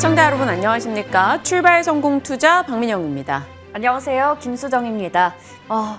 시청자 여러분 안녕하십니까? 출발 성공 투자 박민영입니다. 안녕하세요. 김수정입니다.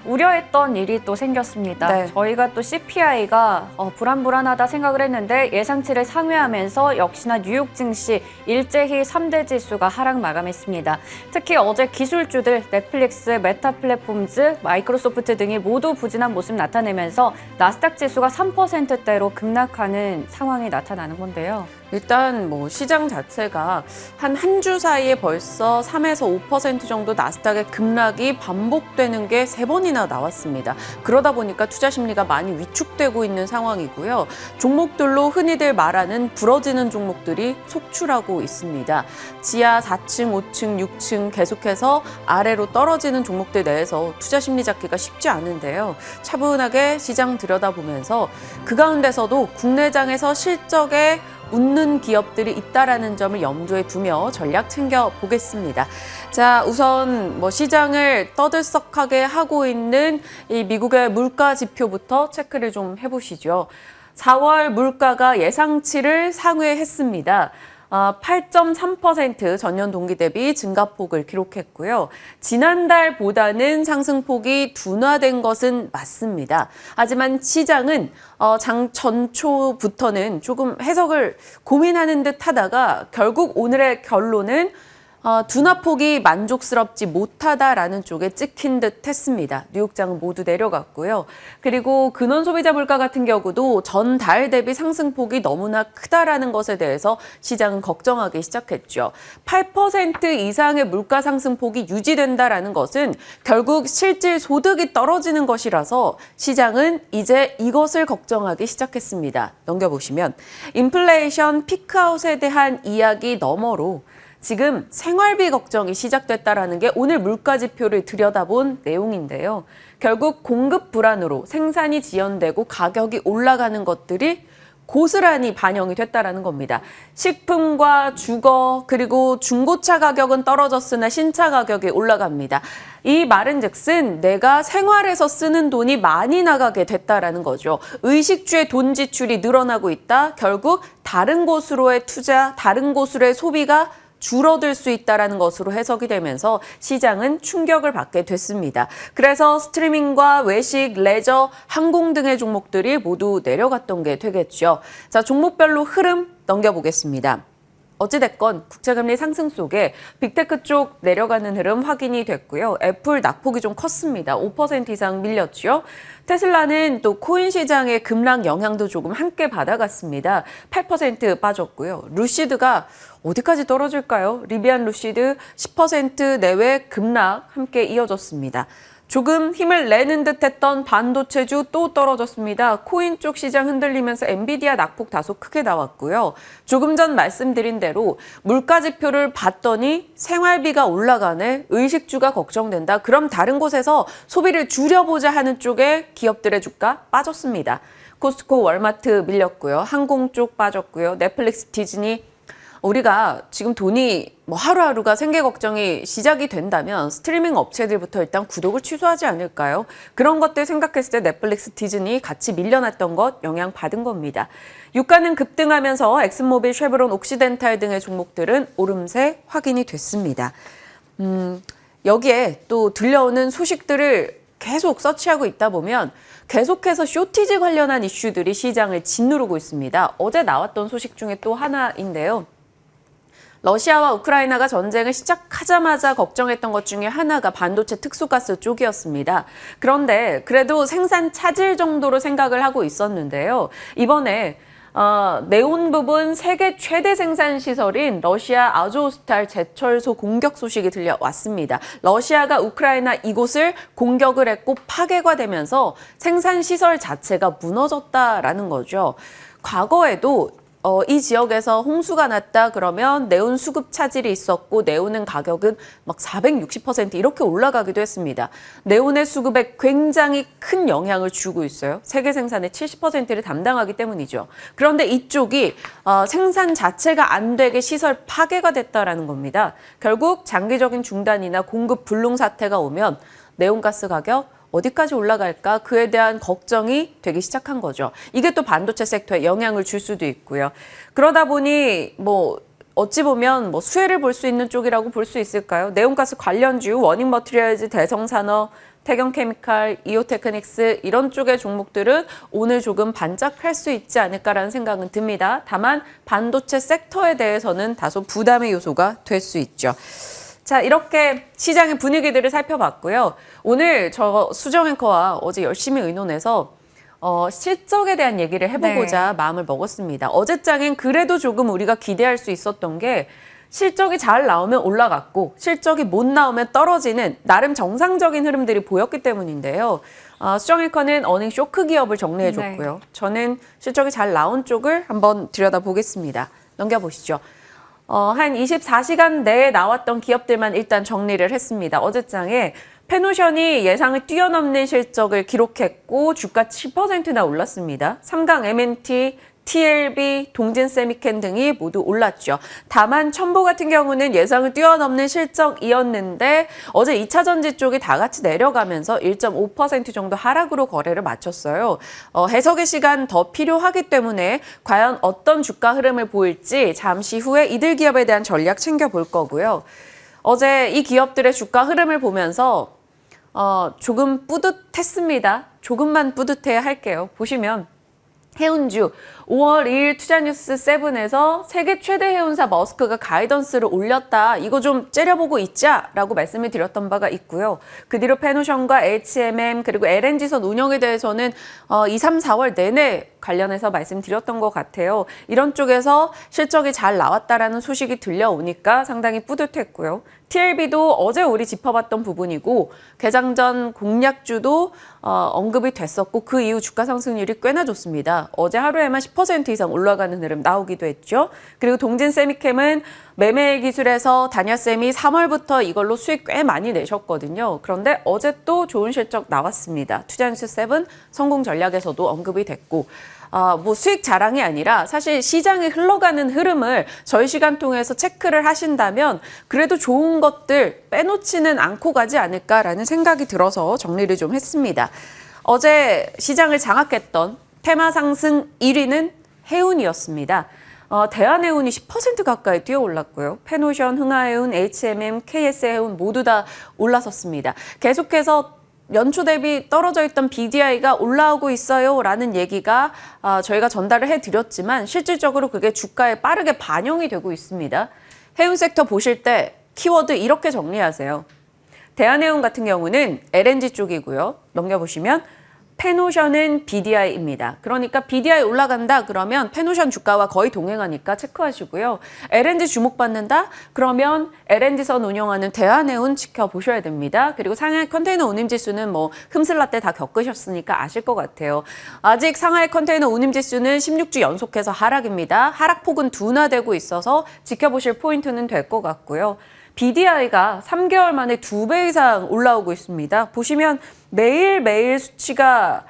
우려했던 일이 또 생겼습니다. 네. 저희가 또 CPI가 불안불안하다 생각을 했는데 예상치를 상회하면서 역시나 뉴욕 증시 일제히 3대 지수가 하락 마감했습니다. 특히 어제 기술주들 넷플릭스, 메타 플랫폼즈, 마이크로소프트 등이 모두 부진한 모습 나타내면서 나스닥 지수가 3%대로 급락하는 상황이 나타나는 건데요. 일단 시장 자체가 한 주 사이에 벌써 3에서 5% 정도 나스닥의 급락이 반복되는 게 3번이나 나왔습니다. 그러다 보니까 투자 심리가 많이 위축되고 있는 상황이고요. 종목들로 흔히들 말하는 부러지는 종목들이 속출하고 있습니다. 지하 4층, 5층, 6층 계속해서 아래로 떨어지는 종목들 내에서 투자 심리 잡기가 쉽지 않은데요. 차분하게 시장 들여다보면서 그 가운데서도 국내장에서 실적에 웃는 기업들이 있다라는 점을 염두에 두며 전략 챙겨보겠습니다. 자, 우선 시장을 떠들썩하게 하고 있는 이 미국의 물가 지표부터 체크를 좀 해보시죠. 4월 물가가 예상치를 상회했습니다. 8.3% 전년 동기 대비 증가폭을 기록했고요. 지난달보다는 상승폭이 둔화된 것은 맞습니다. 하지만 시장은 장 전초부터는 조금 해석을 고민하는 듯 하다가 결국 오늘의 결론은 둔화폭이 만족스럽지 못하다라는 쪽에 찍힌 듯 했습니다. 뉴욕장은 모두 내려갔고요. 그리고 근원 소비자 물가 같은 경우도 전달 대비 상승폭이 너무나 크다라는 것에 대해서 시장은 걱정하기 시작했죠. 8% 이상의 물가 상승폭이 유지된다라는 것은 결국 실질 소득이 떨어지는 것이라서 시장은 이제 이것을 걱정하기 시작했습니다. 넘겨보시면 인플레이션 피크아웃에 대한 이야기 너머로 지금 생활비 걱정이 시작됐다라는 게 오늘 물가 지표를 들여다본 내용인데요. 결국 공급 불안으로 생산이 지연되고 가격이 올라가는 것들이 고스란히 반영이 됐다라는 겁니다. 식품과 주거 그리고 중고차 가격은 떨어졌으나 신차 가격이 올라갑니다. 이 말은즉슨 내가 생활에서 쓰는 돈이 많이 나가게 됐다라는 거죠. 의식주의 돈 지출이 늘어나고 있다. 결국 다른 곳으로의 투자, 다른 곳으로의 소비가 줄어들 수 있다는 것으로 해석이 되면서 시장은 충격을 받게 됐습니다. 그래서 스트리밍과 외식, 레저, 항공 등의 종목들이 모두 내려갔던 게 되겠죠. 자, 종목별로 흐름 넘겨보겠습니다. 어찌됐건 국채금리 상승 속에 빅테크 쪽 내려가는 흐름 확인이 됐고요. 애플 낙폭이 좀 컸습니다. 5% 이상 밀렸죠. 테슬라는 또 코인 시장의 급락 영향도 조금 함께 받아갔습니다. 8% 빠졌고요. 루시드가 어디까지 떨어질까요? 리비안 루시드 10% 내외 급락 함께 이어졌습니다. 조금 힘을 내는 듯했던 반도체주 또 떨어졌습니다. 코인 쪽 시장 흔들리면서 엔비디아 낙폭 다소 크게 나왔고요. 조금 전 말씀드린 대로 물가 지표를 봤더니 생활비가 올라가네, 의식주가 걱정된다. 그럼 다른 곳에서 소비를 줄여보자 하는 쪽에 기업들의 주가 빠졌습니다. 코스트코, 월마트 밀렸고요. 항공 쪽 빠졌고요. 넷플릭스, 디즈니. 우리가 지금 돈이 하루하루가 생계 걱정이 시작이 된다면 스트리밍 업체들부터 일단 구독을 취소하지 않을까요? 그런 것들 생각했을 때 넷플릭스, 디즈니 같이 밀려났던 것 영향 받은 겁니다. 유가는 급등하면서 엑슨모빌, 쉐브론, 옥시덴탈 등의 종목들은 오름세 확인이 됐습니다. 여기에 또 들려오는 소식들을 계속 서치하고 있다 보면 계속해서 쇼티지 관련한 이슈들이 시장을 짓누르고 있습니다. 어제 나왔던 소식 중에 또 하나인데요. 러시아와 우크라이나가 전쟁을 시작하자마자 걱정했던 것 중에 하나가 반도체 특수가스 쪽이었습니다. 그런데 그래도 생산 차질 정도로 생각을 하고 있었는데요. 이번에 네온 부분 세계 최대 생산 시설인 러시아 아조스탈 제철소 공격 소식이 들려왔습니다. 러시아가 우크라이나 이곳을 공격을 했고 파괴가 되면서 생산 시설 자체가 무너졌다라는 거죠. 과거에도 이 지역에서 홍수가 났다 그러면 네온 수급 차질이 있었고 네온은 가격은 막 460% 이렇게 올라가기도 했습니다. 네온의 수급에 굉장히 큰 영향을 주고 있어요. 세계 생산의 70%를 담당하기 때문이죠. 그런데 이쪽이 생산 자체가 안 되게 시설 파괴가 됐다라는 겁니다. 결국 장기적인 중단이나 공급 불능 사태가 오면 네온가스 가격 어디까지 올라갈까? 그에 대한 걱정이 되기 시작한 거죠. 이게 또 반도체 섹터에 영향을 줄 수도 있고요. 그러다 보니 어찌 보면 뭐 수혜를 볼 수 있는 쪽이라고 볼 수 있을까요? 네온가스 관련주, 워닝 머티리얼즈, 대성산업, 태경케미칼, 이오테크닉스 이런 쪽의 종목들은 오늘 조금 반짝할 수 있지 않을까라는 생각은 듭니다. 다만 반도체 섹터에 대해서는 다소 부담의 요소가 될 수 있죠. 자, 이렇게 시장의 분위기들을 살펴봤고요. 오늘 저 수정 앵커와 어제 열심히 의논해서 실적에 대한 얘기를 해보고자 마음을 먹었습니다. 어제장엔 그래도 조금 우리가 기대할 수 있었던 게 실적이 잘 나오면 올라갔고 실적이 못 나오면 떨어지는 나름 정상적인 흐름들이 보였기 때문인데요. 수정 앵커는 어닝 쇼크 기업을 정리해줬고요. 저는 실적이 잘 나온 쪽을 한번 들여다보겠습니다. 넘겨보시죠. 한 24시간 내에 나왔던 기업들만 일단 정리를 했습니다. 어제장에 페노션이 예상을 뛰어넘는 실적을 기록했고 주가 7%나 올랐습니다. 삼강 M&T, TLB, 동진세미캔 등이 모두 올랐죠. 다만 첨보 같은 경우는 예상을 뛰어넘는 실적이었는데 어제 2차전지 쪽이 다 같이 내려가면서 1.5% 정도 하락으로 거래를 마쳤어요. 해석의 시간 더 필요하기 때문에 과연 어떤 주가 흐름을 보일지 잠시 후에 이들 기업에 대한 전략 챙겨볼 거고요. 어제 이 기업들의 주가 흐름을 보면서 조금 뿌듯했습니다. 조금만 뿌듯해야 할게요. 보시면 해운주 5월 2일 투자뉴스 7에서 세계 최대 해운사 머스크가 가이던스를 올렸다. 이거 좀 째려보고 있자라고 말씀을 드렸던 바가 있고요. 그 뒤로 페노션과 HMM 그리고 LNG선 운영에 대해서는 2, 3, 4월 내내 관련해서 말씀드렸던 것 같아요. 이런 쪽에서 실적이 잘 나왔다라는 소식이 들려오니까 상당히 뿌듯했고요. TLB도 어제 우리 짚어봤던 부분이고 개장 전 공략주도 언급이 됐었고 그 이후 주가 상승률이 꽤나 좋습니다. 어제 하루에만 10% 이상 올라가는 흐름 나오기도 했죠. 그리고 동진세미캠은 매매 기술에서 단야쌤이 3월부터 이걸로 수익 꽤 많이 내셨거든요. 그런데 어제 또 좋은 실적 나왔습니다. 투자뉴스 7 성공 전략에서도 언급이 됐고 뭐 수익 자랑이 아니라 사실 시장에 흘러가는 흐름을 저희 시간 통해서 체크를 하신다면 그래도 좋은 것들 빼놓지는 않고 가지 않을까라는 생각이 들어서 정리를 좀 했습니다. 어제 시장을 장악했던 테마 상승 1위는 해운이었습니다. 대한해운이 10% 가까이 뛰어 올랐고요. 페노션, 흥하해운, HMM, KS해운 모두 다 올라섰습니다. 계속해서 연초 대비 떨어져 있던 BDI가 올라오고 있어요 라는 얘기가 저희가 전달을 해드렸지만 실질적으로 그게 주가에 빠르게 반영이 되고 있습니다. 해운 섹터 보실 때 키워드 이렇게 정리하세요. 대한해운 같은 경우는 LNG 쪽이고요. 넘겨보시면 페노션은 BDI입니다. 그러니까 BDI 올라간다 그러면 페노션 주가와 거의 동행하니까 체크하시고요. LNG 주목받는다? 그러면 LNG선 운영하는 대한해운 지켜보셔야 됩니다. 그리고 상하이 컨테이너 운임지수는 뭐 흠슬라떼 다 겪으셨으니까 아실 것 같아요. 아직 상하이 컨테이너 운임지수는 16주 연속해서 하락입니다. 하락폭은 둔화되고 있어서 지켜보실 포인트는 될 것 같고요. BDI가 3개월 만에 2배 이상 올라오고 있습니다. 보시면 매일매일 수치가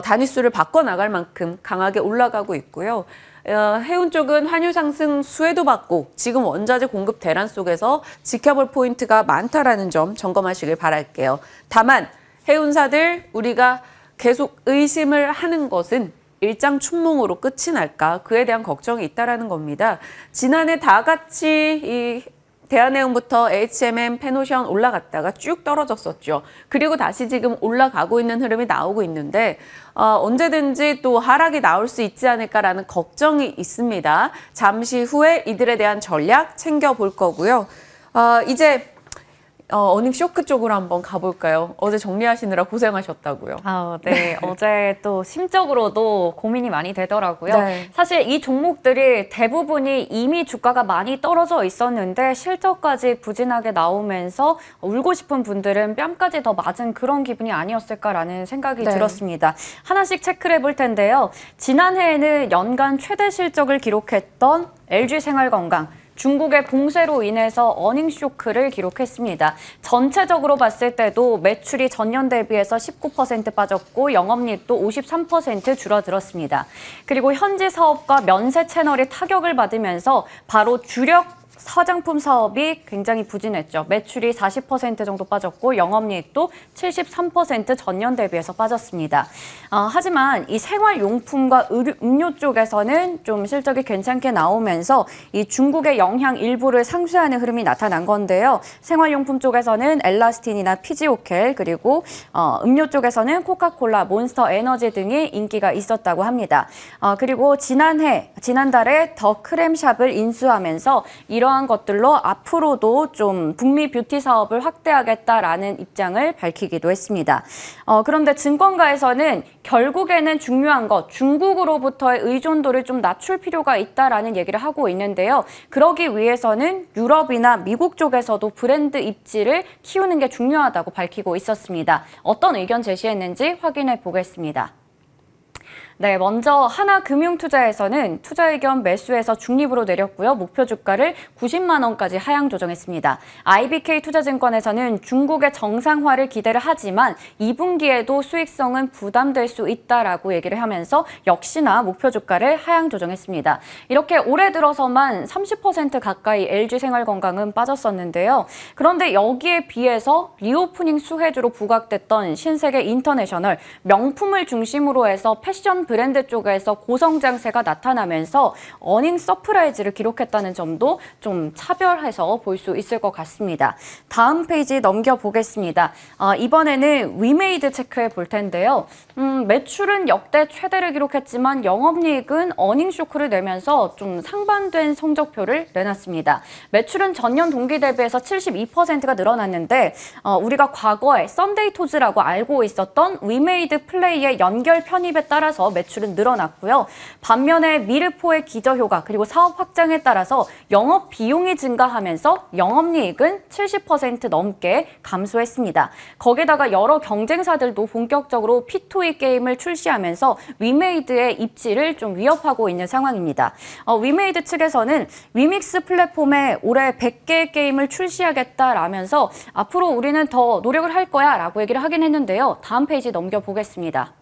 단위수를 바꿔나갈 만큼 강하게 올라가고 있고요. 해운 쪽은 환율 상승 수혜도 받고 지금 원자재 공급 대란 속에서 지켜볼 포인트가 많다라는 점 점검하시길 바랄게요. 다만 해운사들 우리가 계속 의심을 하는 것은 일장 춘몽으로 끝이 날까 그에 대한 걱정이 있다라는 겁니다. 지난해 다 같이 이 대한해운부터 HMM, 페노션 올라갔다가 쭉 떨어졌었죠. 그리고 다시 지금 올라가고 있는 흐름이 나오고 있는데 언제든지 또 하락이 나올 수 있지 않을까라는 걱정이 있습니다. 잠시 후에 이들에 대한 전략 챙겨볼 거고요. 이제 어닝 쇼크 쪽으로 한번 가볼까요? 어제 정리하시느라 고생하셨다고요. 네. 어제 또 심적으로도 고민이 많이 되더라고요. 네. 사실 이 종목들이 대부분이 이미 주가가 많이 떨어져 있었는데 실적까지 부진하게 나오면서 울고 싶은 분들은 뺨까지 더 맞은 그런 기분이 아니었을까라는 생각이 네. 들었습니다. 하나씩 체크를 해볼 텐데요. 지난해에는 연간 최대 실적을 기록했던 LG생활건강. 중국의 봉쇄로 인해서 어닝 쇼크를 기록했습니다. 전체적으로 봤을 때도 매출이 전년 대비해서 19% 빠졌고 영업이익도 53% 줄어들었습니다. 그리고 현지 사업과 면세 채널이 타격을 받으면서 바로 주력 화장품 사업이 굉장히 부진했죠. 매출이 40% 정도 빠졌고 영업이익도 73% 전년 대비해서 빠졌습니다. 하지만 이 생활용품과 음료 쪽에서는 좀 실적이 괜찮게 나오면서 이 중국의 영향 일부를 상쇄하는 흐름이 나타난 건데요. 생활용품 쪽에서는 엘라스틴이나 피지오켈 그리고 음료 쪽에서는 코카콜라, 몬스터 에너지 등이 인기가 있었다고 합니다. 그리고 지난달에 더 크램샵을 인수하면서 이러한 것들로 앞으로도 좀 북미 뷰티 사업을 확대하겠다라는 입장을 밝히기도 했습니다. 그런데 증권가에서는 결국에는 중요한 것, 중국으로부터의 의존도를 좀 낮출 필요가 있다라는 얘기를 하고 있는데요. 그러기 위해서는 유럽이나 미국 쪽에서도 브랜드 입지를 키우는 게 중요하다고 밝히고 있었습니다. 어떤 의견 제시했는지 확인해 보겠습니다. 네, 먼저 하나금융투자에서는 투자 의견 매수에서 중립으로 내렸고요. 목표 주가를 90만 원까지 하향 조정했습니다. IBK투자증권에서는 중국의 정상화를 기대를 하지만 2분기에도 수익성은 부담될 수 있다라고 얘기를 하면서 역시나 목표 주가를 하향 조정했습니다. 이렇게 올해 들어서만 30% 가까이 LG생활건강은 빠졌었는데요. 그런데 여기에 비해서 리오프닝 수혜주로 부각됐던 신세계 인터내셔널, 명품을 중심으로 해서 패션 브랜드 쪽에서 고성장세가 나타나면서 어닝 서프라이즈를 기록했다는 점도 좀 차별해서 볼 수 있을 것 같습니다. 다음 페이지 넘겨보겠습니다. 이번에는 위메이드 체크해 볼 텐데요. 매출은 역대 최대를 기록했지만 영업이익은 어닝 쇼크를 내면서 좀 상반된 성적표를 내놨습니다. 매출은 전년 동기 대비해서 72%가 늘어났는데 우리가 과거에 썬데이토즈라고 알고 있었던 위메이드 플레이의 연결 편입에 따라서 매출은 늘어났고요. 반면에 미르포의 기저효과 그리고 사업 확장에 따라서 영업 비용이 증가하면서 영업이익은 70% 넘게 감소했습니다. 거기다가 여러 경쟁사들도 본격적으로 P2E 게임을 출시하면서 위메이드의 입지를 좀 위협하고 있는 상황입니다. 위메이드 측에서는 위믹스 플랫폼에 올해 100개의 게임을 출시하겠다라면서 앞으로 우리는 더 노력을 할 거야 라고 얘기를 하긴 했는데요. 다음 페이지 넘겨보겠습니다.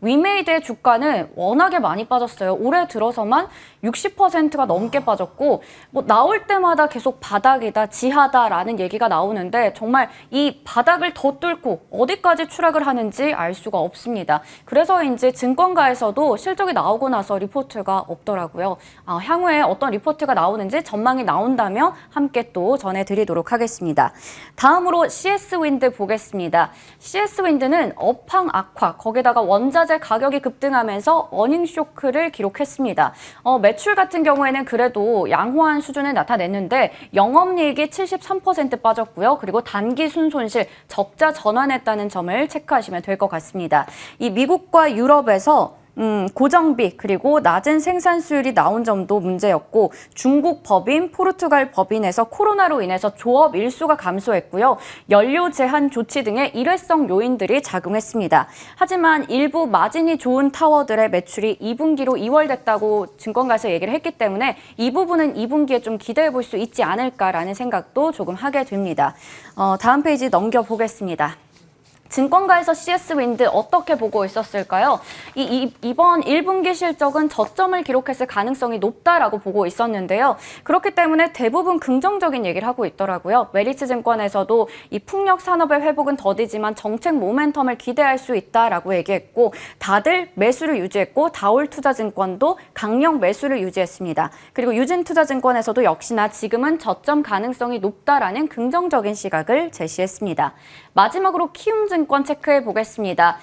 위메이드의 주가는 워낙에 많이 빠졌어요. 올해 들어서만 60%가 넘게 빠졌고 나올 때마다 계속 바닥이다, 지하다라는 얘기가 나오는데 정말 이 바닥을 더 뚫고 어디까지 추락을 하는지 알 수가 없습니다. 그래서인지 증권가에서도 실적이 나오고 나서 리포트가 없더라고요. 향후에 어떤 리포트가 나오는지 전망이 나온다면 함께 또 전해드리도록 하겠습니다. 다음으로 CS윈드 보겠습니다. CS윈드는 업황 악화, 거기다가 원자재 가격이 급등하면서 어닝 쇼크를 기록했습니다. 매출 같은 경우에는 그래도 양호한 수준을 나타냈는데 영업이익이 73% 빠졌고요. 그리고 단기 순손실, 적자 전환했다는 점을 체크하시면 될 것 같습니다. 이 미국과 유럽에서 고정비 그리고 낮은 생산 수율이 나온 점도 문제였고 중국 법인, 포르투갈 법인에서 코로나로 인해서 조업 일수가 감소했고요. 연료 제한 조치 등의 일회성 요인들이 작용했습니다. 하지만 일부 마진이 좋은 타워들의 매출이 2분기로 2월됐다고 증권가에서 얘기를 했기 때문에 이 부분은 2분기에 좀 기대해 볼 수 있지 않을까라는 생각도 조금 하게 됩니다. 다음 페이지 넘겨보겠습니다. 증권가에서 CS윈드 어떻게 보고 있었을까요? 이번 1분기 실적은 저점을 기록했을 가능성이 높다라고 보고 있었는데요. 그렇기 때문에 대부분 긍정적인 얘기를 하고 있더라고요. 메리츠증권에서도 이 풍력 산업의 회복은 더디지만 정책 모멘텀을 기대할 수 있다라고 얘기했고 다들 매수를 유지했고 다올투자증권도 강력 매수를 유지했습니다. 그리고 유진투자증권에서도 역시나 지금은 저점 가능성이 높다라는 긍정적인 시각을 제시했습니다. 마지막으로 키움증권 체크해 보겠습니다.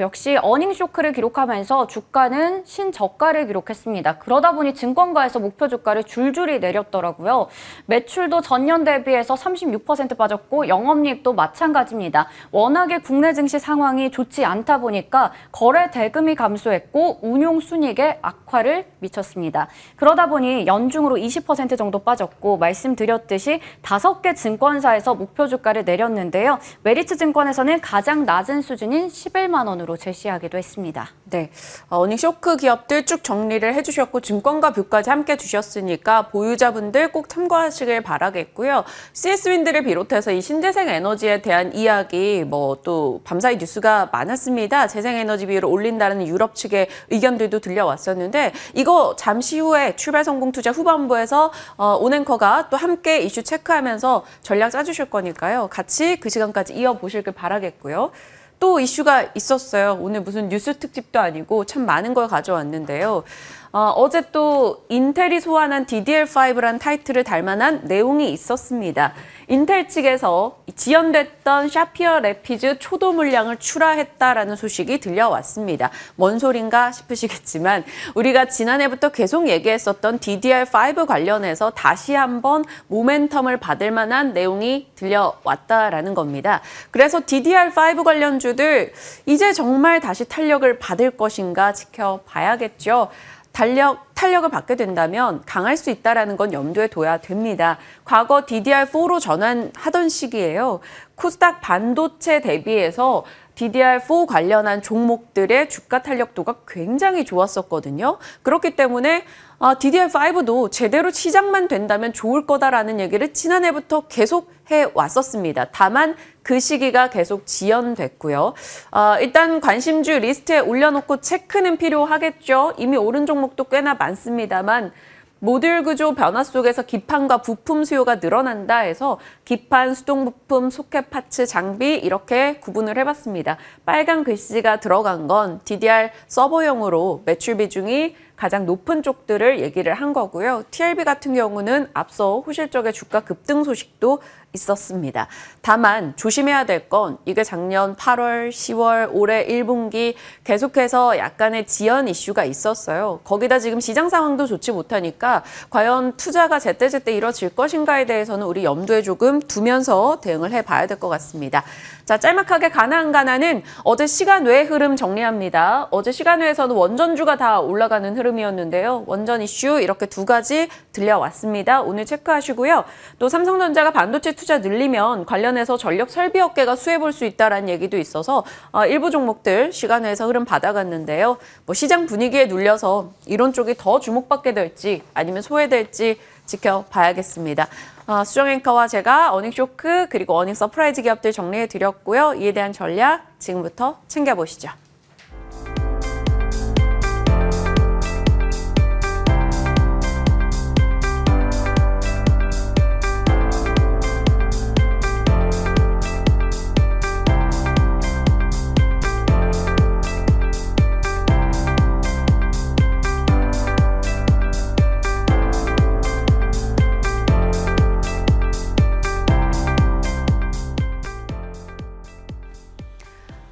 역시 어닝 쇼크를 기록하면서 주가는 신저가를 기록했습니다. 그러다 보니 증권가에서 목표 주가를 줄줄이 내렸더라고요. 매출도 전년 대비해서 36% 빠졌고 영업이익도 마찬가지입니다. 워낙에 국내 증시 상황이 좋지 않다 보니까 거래 대금이 감소했고 운용 순이익에 악화를 미쳤습니다. 그러다 보니 연중으로 20% 정도 빠졌고 말씀드렸듯이 5개 증권사에서 목표 주가를 내렸는데요. 메리츠증권에서는 가장 낮은 수준인 11만 원으로 제시하기도 했습니다. 네, 어닝 쇼크 기업들 쭉 정리를 해주셨고 증권가 뷰까지 함께 주셨으니까 보유자분들 꼭 참고하시길 바라겠고요. CS윈드를 비롯해서 이 신재생 에너지에 대한 이야기 또 밤사이 뉴스가 많았습니다. 재생에너지 비율을 올린다는 유럽 측의 의견들도 들려왔었는데 이거 잠시 후에 출발성공투자 후반부에서 온앵커가 또 함께 이슈 체크하면서 전략 짜주실 거니까요. 같이 그 시간까지 이어보시길 바라겠고요. 또 이슈가 있었어요. 오늘 무슨 뉴스 특집도 아니고 참 많은 걸 가져왔는데요. 어제 또 인텔이 소환한 DDR5란 타이틀을 달만한 내용이 있었습니다. 인텔 측에서 지연됐던 샤피어 래피즈 초도 물량을 출하했다라는 소식이 들려왔습니다. 뭔 소린가 싶으시겠지만 우리가 지난해부터 계속 얘기했었던 DDR5 관련해서 다시 한번 모멘텀을 받을 만한 내용이 들려왔다라는 겁니다. 그래서 DDR5 관련주들 이제 정말 다시 탄력을 받을 것인가 지켜봐야겠죠. 탄력을 받게 된다면 강할 수 있다는 건 염두에 둬야 됩니다. 과거 DDR4로 전환하던 시기에요. 코스닥 반도체 대비해서 DDR4 관련한 종목들의 주가 탄력도가 굉장히 좋았었거든요. 그렇기 때문에 DDR5도 제대로 시작만 된다면 좋을 거다라는 얘기를 지난해부터 계속 해왔었습니다. 다만 그 시기가 계속 지연됐고요. 일단 관심주 리스트에 올려놓고 체크는 필요하겠죠. 이미 오른 종목도 꽤나 많습니다만 모듈 구조 변화 속에서 기판과 부품 수요가 늘어난다 해서 기판, 수동 부품, 소켓 파츠, 장비 이렇게 구분을 해봤습니다. 빨간 글씨가 들어간 건 DDR 서버용으로 매출 비중이 가장 높은 쪽들을 얘기를 한 거고요. TLB 같은 경우는 앞서 호실적의 주가 급등 소식도 있었습니다. 다만 조심해야 될 건 이게 작년 8월, 10월, 올해 1분기 계속해서 약간의 지연 이슈가 있었어요. 거기다 지금 시장 상황도 좋지 못하니까 과연 투자가 제때제때 이뤄질 것인가에 대해서는 우리 염두에 조금 두면서 대응을 해봐야 될 것 같습니다. 자, 짤막하게 가나안가나는 어제 시간 외 흐름 정리합니다. 어제 시간 외에서는 원전주가 다 올라가는 흐름이었는데요. 원전 이슈 이렇게 두 가지 들려왔습니다. 오늘 체크하시고요. 또 삼성전자가 반도체 투자 늘리면 관련해서 전력 설비 업계가 수혜볼 수 있다는 얘기도 있어서 일부 종목들 시간 외에서 흐름 받아갔는데요. 시장 분위기에 눌려서 이런 쪽이 더 주목받게 될지 아니면 소외될지 지켜봐야겠습니다. 수정 앵커와 제가 어닝 쇼크 그리고 어닝 서프라이즈 기업들 정리해드렸고요. 이에 대한 전략 지금부터 챙겨보시죠.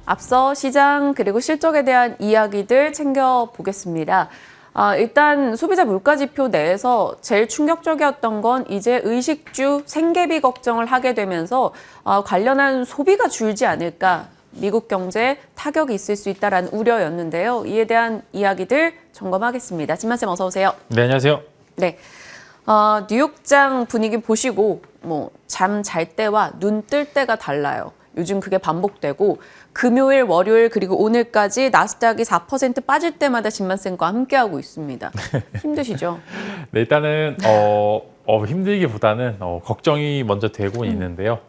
앞서 시장 그리고 실적에 대한 이야기들 챙겨보겠습니다. 일단 소비자 물가지표 내에서 제일 충격적이었던 건 이제 의식주 생계비 걱정을 하게 되면서 관련한 소비가 줄지 않을까, 미국 경제에 타격이 있을 수 있다는 우려였는데요. 이에 대한 이야기들 점검하겠습니다. 진만쌤 어서 오세요. 네, 안녕하세요. 네. 뉴욕장 분위기 보시고 잠 잘 때와 눈 뜰 때가 달라요. 요즘 그게 반복되고 금요일, 월요일 그리고 오늘까지 나스닥이 4% 빠질 때마다 진만쌤과 함께하고 있습니다. 힘드시죠? 네, 일단은 힘들기보다는 걱정이 먼저 되고 있는데요.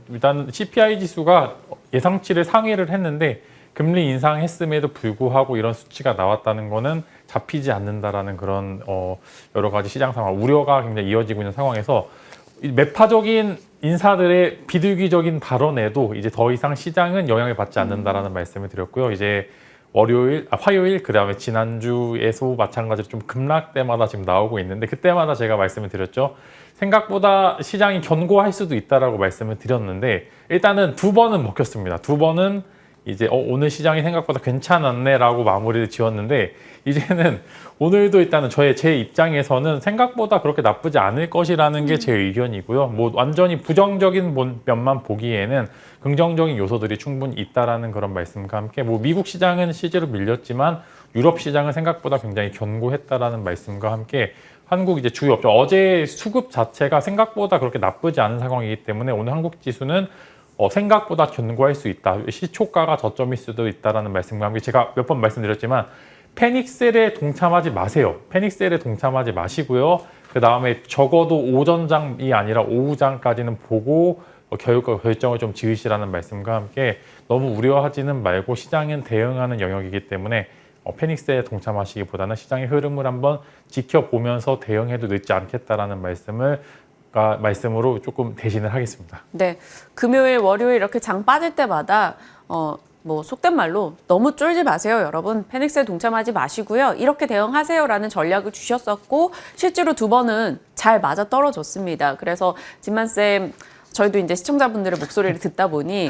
일단 CPI 지수가 예상치를 상회를 했는데 금리 인상했음에도 불구하고 이런 수치가 나왔다는 거는 잡히지 않는다라는 그런 여러 가지 시장 상황, 우려가 굉장히 이어지고 있는 상황에서 매파적인 인사들의 비둘기적인 발언에도 이제 더 이상 시장은 영향을 받지 않는다라는 말씀을 드렸고요. 이제 화요일, 그다음에 지난주에도 마찬가지로 좀 급락 때마다 지금 나오고 있는데 그때마다 제가 말씀을 드렸죠. 생각보다 시장이 견고할 수도 있다라고 말씀을 드렸는데 일단은 두 번은 먹혔습니다. 두 번은 이제 오늘 시장이 생각보다 괜찮았네라고 마무리를 지었는데 이제는 오늘도 일단은 제 입장에서는 생각보다 그렇게 나쁘지 않을 것이라는 게 제 의견이고요. 완전히 부정적인 면만 보기에는 긍정적인 요소들이 충분히 있다라는 그런 말씀과 함께 미국 시장은 실제로 밀렸지만 유럽 시장은 생각보다 굉장히 견고했다라는 말씀과 함께 한국 이제 주요 업종 어제 수급 자체가 생각보다 그렇게 나쁘지 않은 상황이기 때문에 오늘 한국 지수는 생각보다 견고할 수 있다. 시초가가 저점일 수도 있다라는 말씀과 함께 제가 몇 번 말씀드렸지만 패닉셀에 동참하지 마세요. 패닉셀에 동참하지 마시고요. 그 다음에 적어도 오전장이 아니라 오후장까지는 보고 결정을 좀 지으시라는 말씀과 함께 너무 우려하지는 말고 시장은 대응하는 영역이기 때문에 패닉스에 동참하시기보다는 시장의 흐름을 한번 지켜보면서 대응해도 늦지 않겠다라는 말씀으로 조금 대신을 하겠습니다. 네, 금요일, 월요일 이렇게 장 빠질 때마다 뭐 속된 말로 너무 쫄지 마세요, 여러분. 패닉스에 동참하지 마시고요. 이렇게 대응하세요라는 전략을 주셨었고 실제로 2번은 잘 맞아 떨어졌습니다. 그래서 진만쌤 저희도 이제 시청자분들의 목소리를 듣다 보니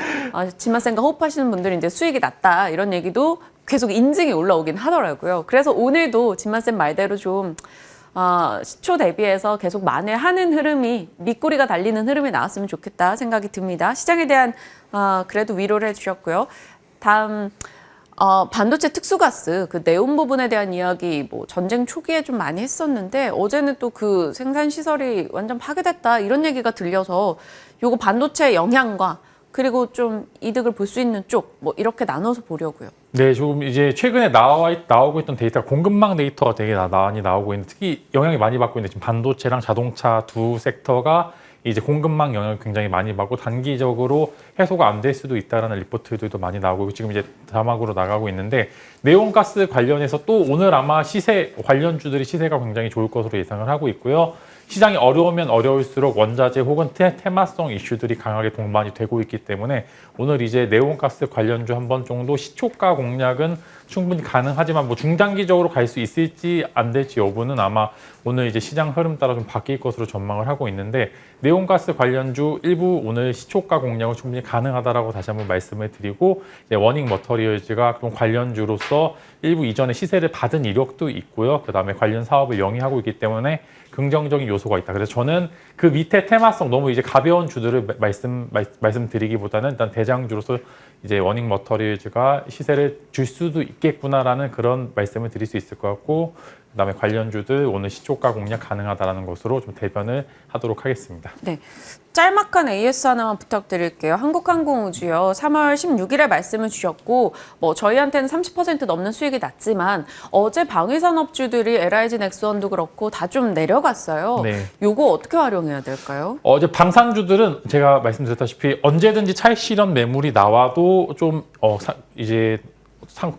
진만쌤과 호흡하시는 분들이 이제 수익이 났다 이런 얘기도 계속 인증이 올라오긴 하더라고요. 그래서 오늘도 진만쌤 말대로 좀 시초 대비해서 계속 만회하는 흐름이 밑꼬리가 달리는 흐름이 나왔으면 좋겠다 생각이 듭니다. 시장에 대한 그래도 위로를 해주셨고요. 다음 반도체 특수가스 그 네온 부분에 대한 이야기 뭐 전쟁 초기에 좀 많이 했었는데 어제는 또 그 생산 시설이 완전 파괴됐다 이런 얘기가 들려서 요거 반도체 영향과 그리고 좀 이득을 볼 수 있는 쪽 뭐 이렇게 나눠서 보려고요. 네, 조금 이제 최근에 나오고 있던 데이터가 공급망 데이터가 되게 많이 나오고 있는 특히 영향이 많이 받고 있는 지금 반도체랑 자동차 두 섹터가 이제 공급망 영향을 굉장히 많이 받고 단기적으로 해소가 안 될 수도 있다라는 리포트들도 많이 나오고 지금 이제 자막으로 나가고 있는데 네온가스 관련해서 또 오늘 아마 시세 관련주들이 시세가 굉장히 좋을 것으로 예상을 하고 있고요. 시장이 어려우면 어려울수록 원자재 혹은 테마성 이슈들이 강하게 동반이 되고 있기 때문에 오늘 이제 네온가스 관련주 한 번 정도 시초가 공략은 충분히 가능하지만 뭐 중장기적으로 갈 수 있을지 안 될지 여부는 아마 오늘 이제 시장 흐름 따라 좀 바뀔 것으로 전망을 하고 있는데 네온가스 관련주 일부 오늘 시초가 공략은 충분히 가능하다라고 다시 한번 말씀을 드리고 이제 워닝 머터리얼즈가 좀 관련주로서 일부 이전에 시세를 받은 이력도 있고요. 그다음에 관련 사업을 영위하고 있기 때문에 긍정적인 요소가 있다. 그래서 저는 그 밑에 테마성 너무 이제 가벼운 주들을 말씀드리기보다는 일단 대장주로서 이제 워닝 머터리얼즈가 시세를 줄 수도 있겠구나라는 그런 말씀을 드릴 수 있을 것 같고 그다음에 관련주들 오늘 시초가 공략 가능하다라는 것으로 좀 대변을 하도록 하겠습니다. 네. 짤막한 AS 하나만 부탁드릴게요. 한국항공우주요. 3월 16일에 말씀을 주셨고 뭐 저희한테는 30% 넘는 수익이 났지만 어제 방위산업주들이 LIG 넥스원도 그렇고 다 좀 내려갔어요. 네. 요거 어떻게 활용해야 될까요? 어제 방산주들은 제가 말씀드렸다시피 언제든지 차익 실현 매물이 나와도 좀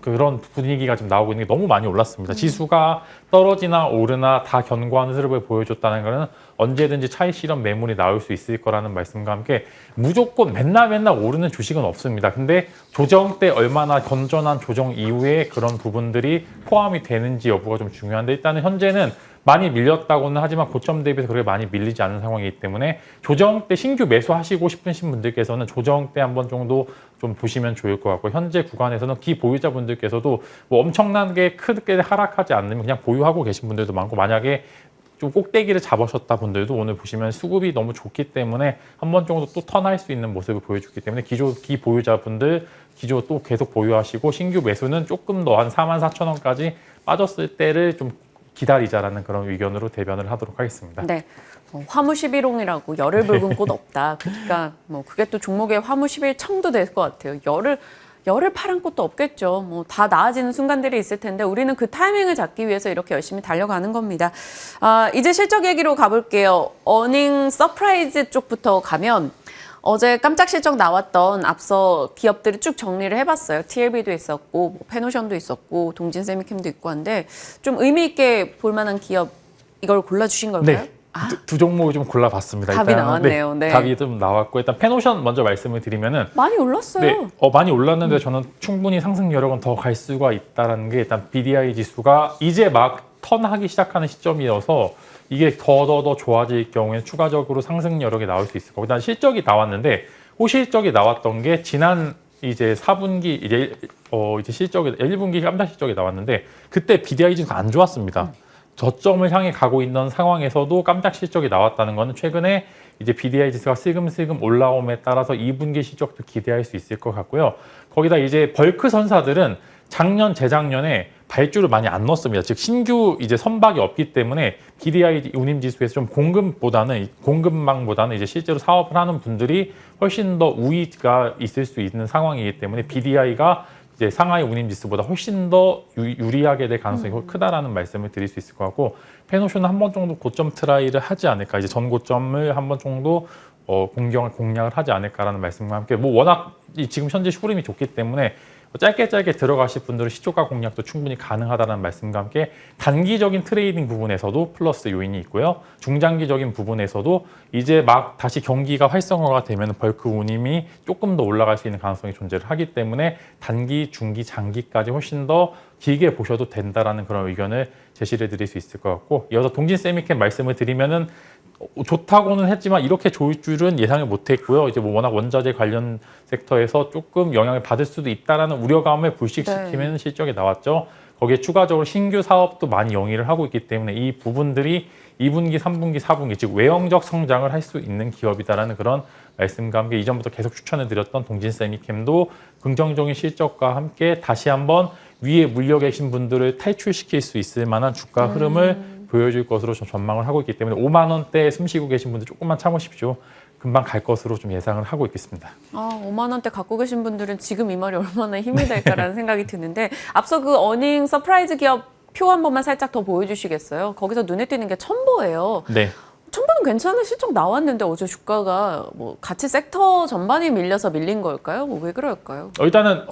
그런 분위기가 좀 나오고 있는 게 너무 많이 올랐습니다. 지수가 떨어지나 오르나 다 견고한 흐름을 보여줬다는 것은 언제든지 차익 실현 매물이 나올 수 있을 거라는 말씀과 함께 무조건 맨날 오르는 주식은 없습니다. 근데 조정 때 얼마나 건전한 조정 이후에 그런 부분들이 포함이 되는지 여부가 좀 중요한데 일단은 현재는 많이 밀렸다고는 하지만 고점 대비해서 그렇게 많이 밀리지 않은 상황이기 때문에 조정 때 신규 매수하시고 싶으신 분들께서는 조정 때 한번 정도 좀 보시면 좋을 것 같고 현재 구간에서는 기보유자분들께서도 뭐 엄청나게 크게 하락하지 않으면 그냥 보유하고 계신 분들도 많고 만약에 좀 꼭대기를 잡으셨다 분들도 오늘 보시면 수급이 너무 좋기 때문에 한 번 정도 또 턴할 수 있는 모습을 보여주기 때문에 기보유자분들 기존 또 계속 보유하시고 신규 매수는 조금 더 한 44,000원까지 빠졌을 때를 좀 기다리자라는 그런 의견으로 대변을 하도록 하겠습니다. 네. 화무 11홍이라고 열을 붉은 꽃 없다. 그러니까 뭐 그게 또 종목의 화무 11청도 될 것 같아요. 열을 파란 꽃도 없겠죠. 뭐 다 나아지는 순간들이 있을 텐데 우리는 그 타이밍을 잡기 위해서 이렇게 열심히 달려가는 겁니다. 이제 실적 얘기로 가볼게요. 어닝 서프라이즈 쪽부터 가면 어제 깜짝 실적 나왔던 앞서 기업들을 쭉 정리를 해봤어요. TLB도 있었고 뭐 페노션도 있었고 동진세미캠도 있고 한데 좀 의미 있게 볼 만한 기업 이걸 골라주신 걸까요? 네. 두 종목을 좀 골라봤습니다. 답이 나왔네요. 네. 답이 좀 나왔고 일단 페노션 먼저 말씀을 드리면은 많이 올랐어요. 네, 많이 올랐는데 저는 충분히 상승 여력은 더 갈 수가 있다는 게 일단 BDI 지수가 이제 막 턴하기 시작하는 시점이어서 이게 더 좋아질 경우에 추가적으로 상승 여력이 나올 수 있을 거고 일단 실적이 나왔는데 호실적이 나왔던 게 지난 이제 4분기 이제 실적이 1분기 깜짝 실적이 나왔는데 그때 BDI 지수가 안 좋았습니다. 저점을 향해 가고 있는 상황에서도 깜짝 실적이 나왔다는 것은 최근에 이제 BDI 지수가 슬금슬금 올라옴에 따라서 2분기 실적도 기대할 수 있을 것 같고요. 거기다 이제 벌크 선사들은 작년, 재작년에 발주를 많이 안 넣었습니다. 즉 신규 이제 선박이 없기 때문에 BDI 운임 지수에서 좀 공급망보다는 이제 실제로 사업을 하는 분들이 훨씬 더 우위가 있을 수 있는 상황이기 때문에 BDI가 이제 상하이 운임 지수보다 훨씬 더 유리하게 될 가능성이 크다라는 말씀을 드릴 수 있을 것 같고, 페노션은 한 번 정도 고점 트라이를 하지 않을까, 이제 전 고점을 한 번 정도 공략을 하지 않을까라는 말씀과 함께, 뭐 워낙 지금 현재 흐름이 좋기 때문에 짧게 들어가실 분들은 시초가 공략도 충분히 가능하다는 말씀과 함께, 단기적인 트레이딩 부분에서도 플러스 요인이 있고요. 중장기적인 부분에서도 이제 막 다시 경기가 활성화가 되면 벌크 운임이 조금 더 올라갈 수 있는 가능성이 존재를 하기 때문에 단기, 중기, 장기까지 훨씬 더 길게 보셔도 된다라는 그런 의견을 제시를 드릴 수 있을 것 같고, 이어서 동진 세미캠 말씀을 드리면은 좋다고는 했지만 이렇게 좋을 줄은 예상을 못했고요. 이제 뭐 워낙 원자재 관련 섹터에서 조금 영향을 받을 수도 있다라는 우려감을 불식시키면 네. 실적이 나왔죠. 거기에 추가적으로 신규 사업도 많이 영위를 하고 있기 때문에 이 부분들이 2분기, 3분기, 4분기 즉 외형적 성장을 할 수 있는 기업이다라는 그런 말씀과 함께, 이전부터 계속 추천을 드렸던 동진 세미캠도 긍정적인 실적과 함께 다시 한번 위에 물려 계신 분들을 탈출시킬 수 있을 만한 주가 흐름을 보여줄 것으로 좀 전망을 하고 있기 때문에 5만 원대에 숨쉬고 계신 분들 조금만 참으십시오. 금방 갈 것으로 좀 예상을 하고 있겠습니다. 5만 원대 갖고 계신 분들은 지금 이 말이 얼마나 힘이 될까라는 생각이 드는데, 앞서 그 어닝 서프라이즈 기업 표 한 번만 살짝 더 보여주시겠어요? 거기서 눈에 띄는 게 첨보예요. 네. 첨보는 괜찮은 실적 나왔는데 어제 주가가 뭐 같이 섹터 전반이 밀려서 밀린 걸까요? 뭐 왜 그럴까요? 일단은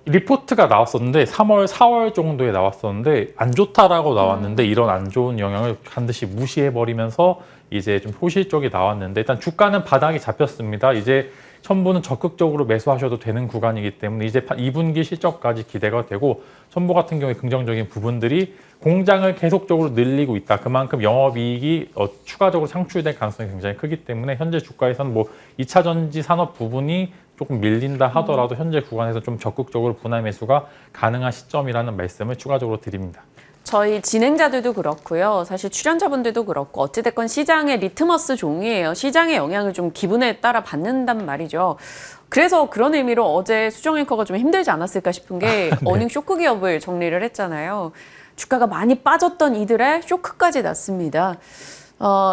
리포트가 나왔었는데 3월, 4월 정도에 나왔었는데 안 좋다라고 나왔는데 이런 안 좋은 영향을 반드시 무시해버리면서 이제 좀 호실적이 나왔는데, 일단 주가는 바닥이 잡혔습니다. 이제 첨보는 적극적으로 매수하셔도 되는 구간이기 때문에 이제 2분기 실적까지 기대가 되고, 첨보 같은 경우에 긍정적인 부분들이 공장을 계속적으로 늘리고 있다. 그만큼 영업이익이 추가적으로 창출될 가능성이 굉장히 크기 때문에 현재 주가에서는 뭐 2차 전지 산업 부분이 조금 밀린다 하더라도 현재 구간에서 좀 적극적으로 분할 매수가 가능한 시점이라는 말씀을 추가적으로 드립니다. 저희 진행자들도 그렇고요. 사실 출연자분들도 그렇고 어찌됐건 시장의 리트머스 종이에요. 시장의 영향을 좀 기분에 따라 받는단 말이죠. 그래서 그런 의미로 어제 수정 앵커가 좀 힘들지 않았을까 싶은 게 네. 어닝 쇼크 기업을 정리를 했잖아요. 주가가 많이 빠졌던 이들의 쇼크까지 났습니다.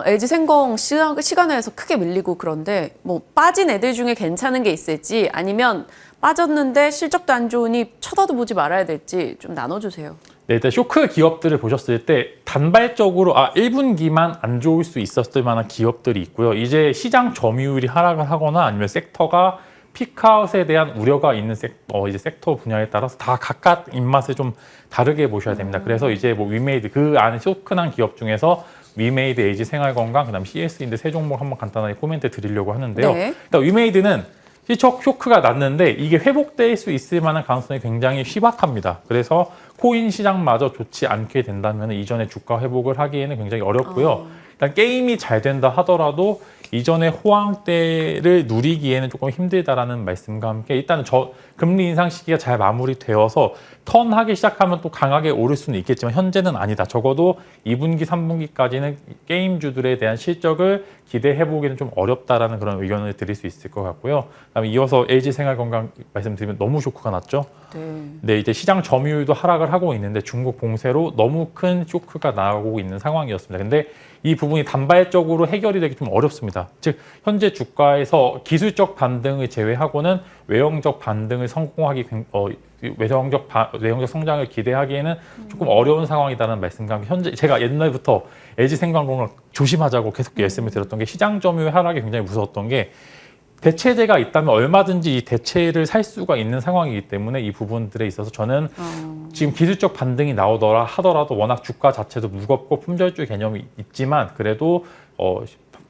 LG생공 시간에서 크게 밀리고, 그런데 뭐 빠진 애들 중에 괜찮은 게 있을지, 아니면 빠졌는데 실적도 안 좋으니 쳐다도 보지 말아야 될지 좀 나눠주세요. 네, 일단 쇼크 기업들을 보셨을 때 단발적으로 1분기만 안 좋을 수 있었을 만한 기업들이 있고요. 이제 시장 점유율이 하락을 하거나 아니면 섹터가 피크아웃에 대한 우려가 있는 이제 섹터 분야에 따라서 다 각각 입맛을 좀 다르게 보셔야 됩니다. 그래서 이제 뭐 위메이드, 그 안에 쇼크난 기업 중에서 위메이드, LG생활건강, 그다음 CS인데 세 종목 한번 간단하게 코멘트 드리려고 하는데요. 네. 일단 위메이드는 실적 쇼크가 났는데 이게 회복될 수 있을 만한 가능성이 굉장히 희박합니다. 그래서 코인 시장마저 좋지 않게 된다면 이전에 주가 회복을 하기에는 굉장히 어렵고요. 일단 게임이 잘 된다 하더라도 이전의 호황때를 누리기에는 조금 힘들다라는 말씀과 함께, 일단은 금리 인상 시기가 잘 마무리되어서 턴하기 시작하면 또 강하게 오를 수는 있겠지만 현재는 아니다. 적어도 2분기, 3분기까지는 게임주들에 대한 실적을 기대해보기는 좀 어렵다라는 그런 의견을 드릴 수 있을 것 같고요. 그다음에 이어서 LG생활건강 말씀드리면 너무 쇼크가 났죠. 네, 이제 시장 점유율도 하락을 하고 있는데 중국 봉쇄로 너무 큰 쇼크가 나오고 있는 상황이었습니다. 근데 이 부분이 단발적으로 해결이 되기 좀 어렵습니다. 즉 현재 주가에서 기술적 반등을 제외하고는 외형적 반등을 외형적 성장을 기대하기에는 조금 어려운 상황이라는 말씀과 함께, 현재 제가 옛날부터 LG생활건강을 조심하자고 계속 말씀을 드렸던 게, 시장 점유율 하락이 굉장히 무서웠던 게, 대체제가 있다면 얼마든지 이 대체를 살 수가 있는 상황이기 때문에 이 부분들에 있어서 저는 지금 기술적 반등이 나오더라 하더라도 워낙 주가 자체도 무겁고 품절주 개념이 있지만 그래도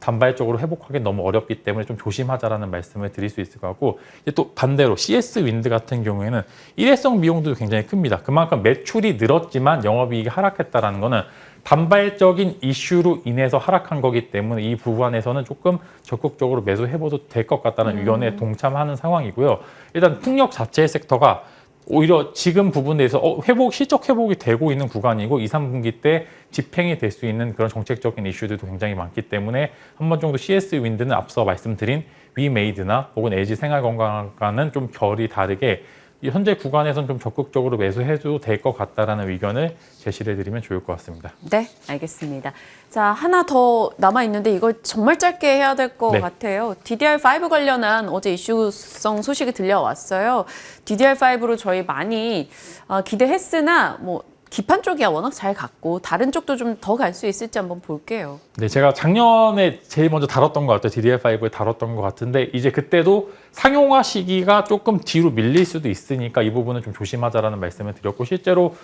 단발적으로 회복하기 너무 어렵기 때문에 좀 조심하자라는 말씀을 드릴 수 있을 것 같고, 이제 또 반대로 CS 윈드 같은 경우에는 일회성 비용도 굉장히 큽니다. 그만큼 매출이 늘었지만 영업이익이 하락했다라는 거는 단발적인 이슈로 인해서 하락한 거기 때문에 이 부분에서는 조금 적극적으로 매수해봐도 될 것 같다는 의견에 동참하는 상황이고요. 일단 풍력 자체의 섹터가 오히려 지금 부분에서 실적 회복이 되고 있는 구간이고 2, 3분기 때 집행이 될 수 있는 그런 정책적인 이슈들도 굉장히 많기 때문에 한 번 정도 CS 윈드는 앞서 말씀드린 위메이드나 혹은 LG생활건강과는 좀 결이 다르게 이 현재 구간에선 좀 적극적으로 매수해도 될 것 같다라는 의견을 제시를 해드리면 좋을 것 같습니다. 네, 알겠습니다. 자, 하나 더 남아있는데 이거 정말 짧게 해야 될 것 네. 같아요. DDR5 관련한 어제 이슈성 소식이 들려왔어요. DDR5로 저희 많이 기대했으나 뭐 기판 쪽이야 워낙 잘 갔고 다른 쪽도 좀 더 갈 수 있을지 한번 볼게요. 네, 제가 작년에 제일 먼저 다뤘던 것 같아요. DDR5에 다뤘던 것 같은데 이제 그때도 상용화 시기가 조금 뒤로 밀릴 수도 있으니까 이 부분은 좀 조심하자라는 말씀을 드렸고 실제로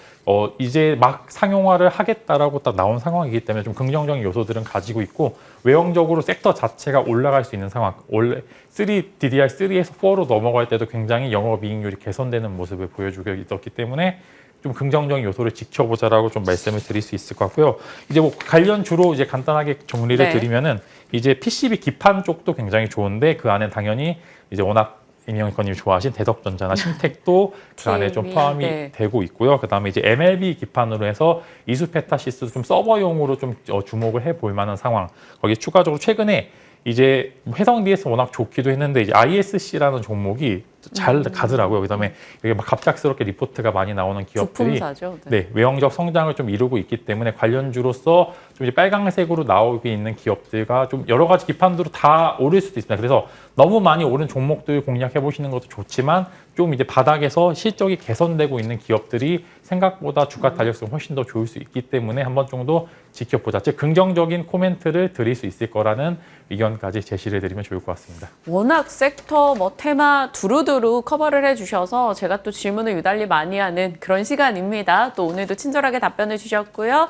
이제 막 상용화를 하겠다라고 딱 나온 상황이기 때문에 좀 긍정적인 요소들은 가지고 있고 외형적으로 섹터 자체가 올라갈 수 있는 상황. 원래 DDR3에서 4로 넘어갈 때도 굉장히 영업이익률이 개선되는 모습을 보여주고 있었기 때문에 좀 긍정적인 요소를 지켜보자라고 좀 말씀을 드릴 수 있을 것 같고요. 이제 뭐 관련 주로 이제 간단하게 정리를 네. 드리면은 이제 PCB 기판 쪽도 굉장히 좋은데 그 안에 당연히 이제 워낙 임영익권님이 좋아하신 대덕전자나 신택도 그 안에 좀 TM이, 포함이 네. 되고 있고요. 그다음에 이제 MLB 기판으로 해서 이수페타시스도 좀 서버용으로 좀 주목을 해볼 만한 상황. 거기 추가적으로 최근에 이제 회성 DS 워낙 좋기도 했는데 이제 ISC라는 종목이 잘 가더라고요. 그다음에 이게 막 갑작스럽게 리포트가 많이 나오는 기업들이 부품사죠. 네. 네, 외형적 성장을 좀 이루고 있기 때문에 관련주로서 좀 이제 빨강색으로 나오고 있는 기업들과 좀 여러 가지 기판으로 다 오를 수도 있습니다. 그래서 너무 많이 오른 종목들 공략해 보시는 것도 좋지만 좀 이제 바닥에서 실적이 개선되고 있는 기업들이 생각보다 주가 탄력성이 훨씬 더 좋을 수 있기 때문에 한 번 정도 지켜보자. 즉 긍정적인 코멘트를 드릴 수 있을 거라는 의견까지 제시를 해드리면 좋을 것 같습니다. 워낙 섹터 뭐 테마 두루두루 커버를 해주셔서 제가 또 질문을 유달리 많이 하는 그런 시간입니다. 또 오늘도 친절하게 답변을 주셨고요.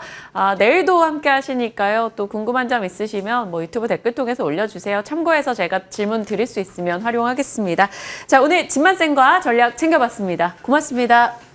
내일도 함께 하시니까요. 또 궁금한 점 있으시면 뭐 유튜브 댓글 통해서 올려주세요. 참고해서 제가 질문 드릴 수 있으면 활용하겠습니다. 자, 오늘 진만쌤과 전략 챙겨봤습니다. 고맙습니다.